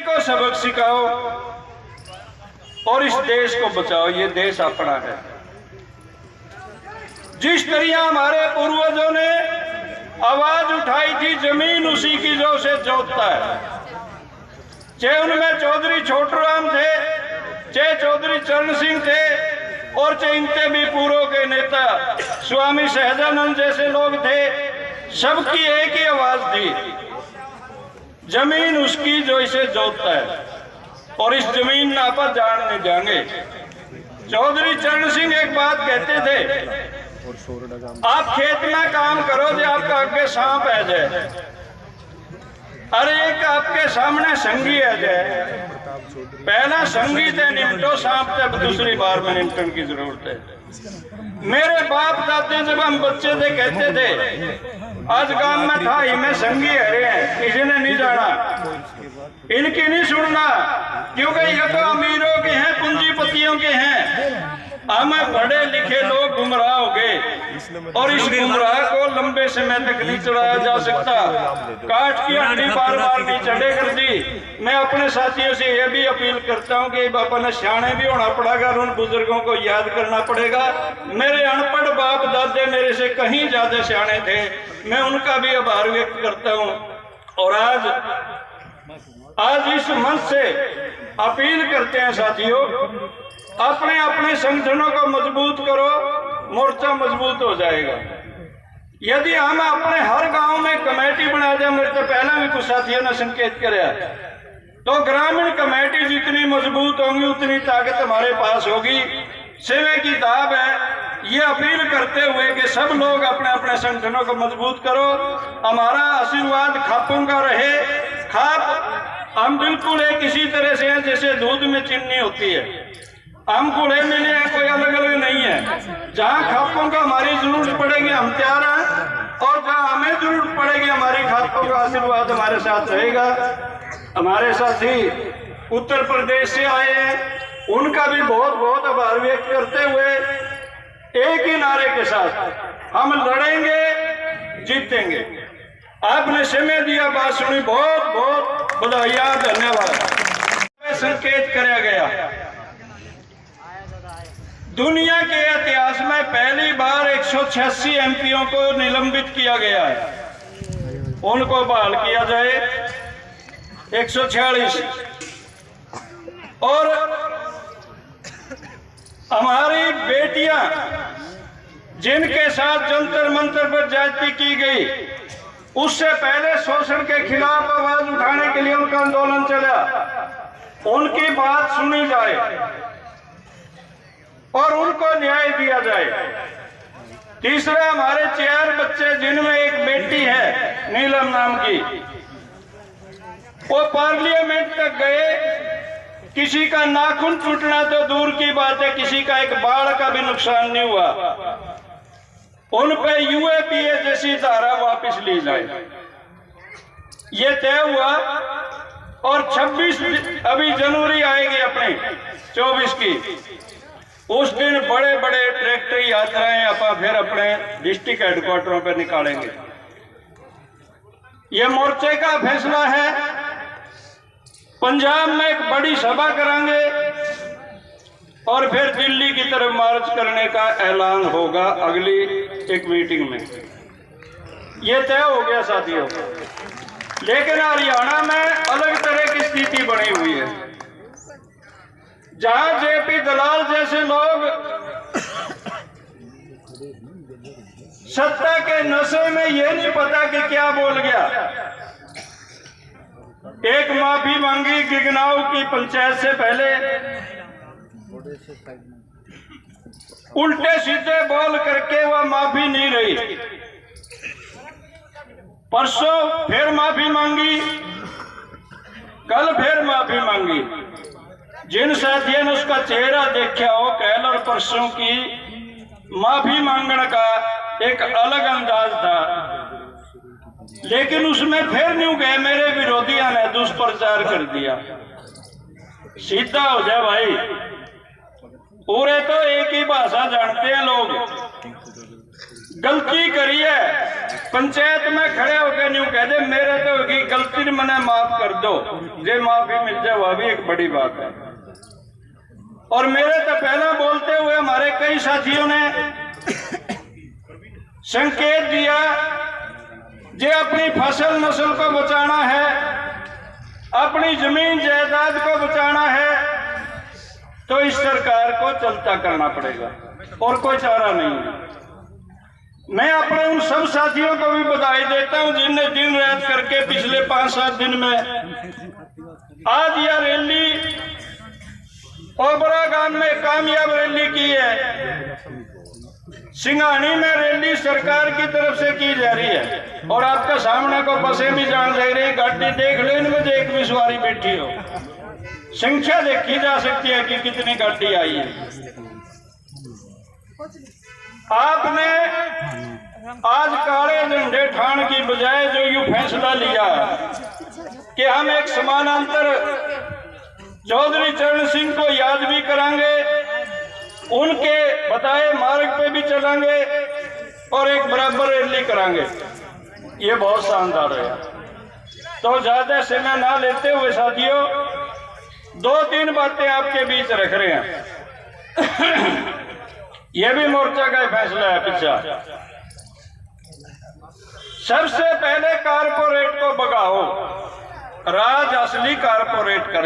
को सबक सिखाओ और इस देश को बचाओ। ये देश अपना है। जिस तरह हमारे पूर्वजों ने आवाज उठाई थी, जमीन उसी की जो से जोतता है। चाहे उनमें चौधरी छोटूराम थे, चाहे चौधरी चरण सिंह थे, और चाहे इनके भी पूर्व के नेता स्वामी सहजानंद जैसे लोग थे, सबकी एक ही आवाज थी, जमीन उसकी जो इसे जोतता है, और इस जमीन ना पर जान नहीं जाएंगे। चौधरी चरण सिंह एक बात कहते थे, आप खेत में काम करो जो आपका आगे सांप आ जाए, अरे एक आपके सामने संगी आ जाए, पहला संगी थे निपटो, सांप थे दूसरी बार में निपटन की जरूरत है। मेरे बाप दादे जब हम बच्चे थे कहते थे, आज गांव में था ही में संगी हरे हैं, किसी ने नहीं जाना, इनकी नहीं सुनना, क्योंकि ये तो अमीरों के हैं, पूंजीपतियों के हैं। हम पढ़े लिखे लोग गुमराह हो गए, और इस गुमराह को लंबे समय तक नहीं चढ़ाया जा सकता। काट की हड्डी बार बार नहीं चढ़े कर दी। मैं अपने साथियों से यह भी अपील करता हूं कि अपने सियाने भी होना पड़ेगा, उन बुजुर्गों को याद करना पड़ेगा। मेरे अनपढ़ बाप दादे मेरे से कहीं ज्यादा सियाने थे, मैं उनका भी आभार व्यक्त करता हूं। और आज इस मंच से अपील करते हैं साथियों, अपने अपने संगठनों को मजबूत करो, मोर्चा मजबूत हो जाएगा। यदि हम अपने हर गांव में कमेटी बना दें, मेरे तो पहले भी कुछ साथियों ने संकेत किया, तो ग्रामीण कमेटी जितनी मजबूत होंगी उतनी ताकत हमारे पास होगी। सेवा की ताब है। ये अपील करते हुए कि सब लोग अपने अपने संगठनों को मजबूत करो। हमारा आशीर्वाद खापों का रहे। खाप हम बिल्कुल एक इसी तरह से हैं जैसे दूध में चीनी होती है, हम कूड़े मिले हैं, कोई अलग अलग नहीं है। जहाँ खापों का हमारी जरूरत पड़ेगी हम तैयार हैं, और जहाँ हमें जरूरत पड़ेगी हमारी खापों का आशीर्वाद हमारे साथ रहेगा। हमारे साथी उत्तर प्रदेश से आए हैं, उनका भी बहुत बहुत आभार व्यक्त करते हुए एक ही नारे के साथ हम लड़ेंगे, जीतेंगे। आपने समय दिया, बात सुनी, बहुत बहुत बधाइयाँ, धन्यवाद। संकेत किया गया, दुनिया के इतिहास में पहली बार 186 एमपीओ को निलंबित किया गया है, उनको बहाल किया जाए 146। और हमारी बेटियां जिनके साथ जंतर मंतर पर ज्यादती की गई, उससे पहले शोषण के खिलाफ आवाज उठाने के लिए उनका आंदोलन चला, उनकी बात सुनी जाए और उनको न्याय दिया जाए। तीसरा, हमारे 4 बच्चे जिनमें एक बेटी है नीलम नाम की, वो पार्लियामेंट तक गए, किसी का नाखून टूटना तो दूर की बात है, किसी का एक बाल का भी नुकसान नहीं हुआ। उन पे यूएपीए जैसी धारा वापस ली जाए, ये तय हुआ। और 26 अभी जनवरी आएगी अपने 24 की, उस दिन बड़े बड़े ट्रैक्टर यात्राएं अपन फिर अपने डिस्ट्रिक्ट हेडक्वार्टरों पर निकालेंगे। यह मोर्चे का फैसला है। पंजाब में एक बड़ी सभा करांगे और फिर दिल्ली की तरफ मार्च करने का ऐलान होगा अगली एक मीटिंग में। यह तय हो गया साथियों। लेकिन हरियाणा में अलग तरह की स्थिति बनी हुई है, जहां जेपी दलाल जैसे लोग सत्ता के नशे में ये नहीं पता कि क्या बोल गया। एक माफी मांगी गिगनाऊ की पंचायत से पहले, उल्टे सीधे बोल करके वह माफी नहीं रही। परसों फिर माफी मांगी, कल फिर माफी मांगी। जिन साथियों ने उसका चेहरा देखा हो, कल और परसों की माफी मांगने का एक अलग अंदाज था, लेकिन उसमें फिर नहीं गए। मेरे विरोधियों ने दुष्प्रचार कर दिया। सीधा हो जाए भाई, पूरे तो एक ही भाषा जानते हैं लोग। गलती करी है पंचायत में खड़े होकर न्यू कह दे मेरे तो की गलती मैंने माफ कर दो, जे माफी मिल जाए वह भी एक बड़ी बात है। और मेरे तो पहला बोलते हुए हमारे कई साथियों ने संकेत दिया, जे अपनी फसल नस्ल को बचाना है, अपनी जमीन जायदाद को बचाना है, तो इस सरकार को चलता करना पड़ेगा और कोई चारा नहीं है। मैं अपने उन सब साथियों को भी बधाई देता हूं जिनने दिन रात करके पिछले 5-7 दिन में आज यह रैली ओबरा गांव में कामयाब रैली की है। सिंघानी में रैली सरकार की तरफ से की जा रही है और आपका सामने को बसें भी जान ले रही, गाड़ी देख लो, इनमें एक भी सवारी बैठी हो, संख्या देखी जा सकती है कि कितनी गाड़ी आई है। आपने आज काले झंडे ठान की बजाय जो यूं फैसला लिया कि हम एक समानांतर चौधरी चरण सिंह को याद भी करांगे, उनके बताए मार्ग पे भी चलेंगे और एक बराबर रैली करांगे, ये बहुत शानदार है। तो ज्यादा समय ना लेते हुए साथियों 2-3 बातें आपके बीच रख रहे हैं। यह भी मोर्चा का फैसला है पीछा। सबसे पहले कारपोरेट को भगाओ, राज असली कारपोरेट कर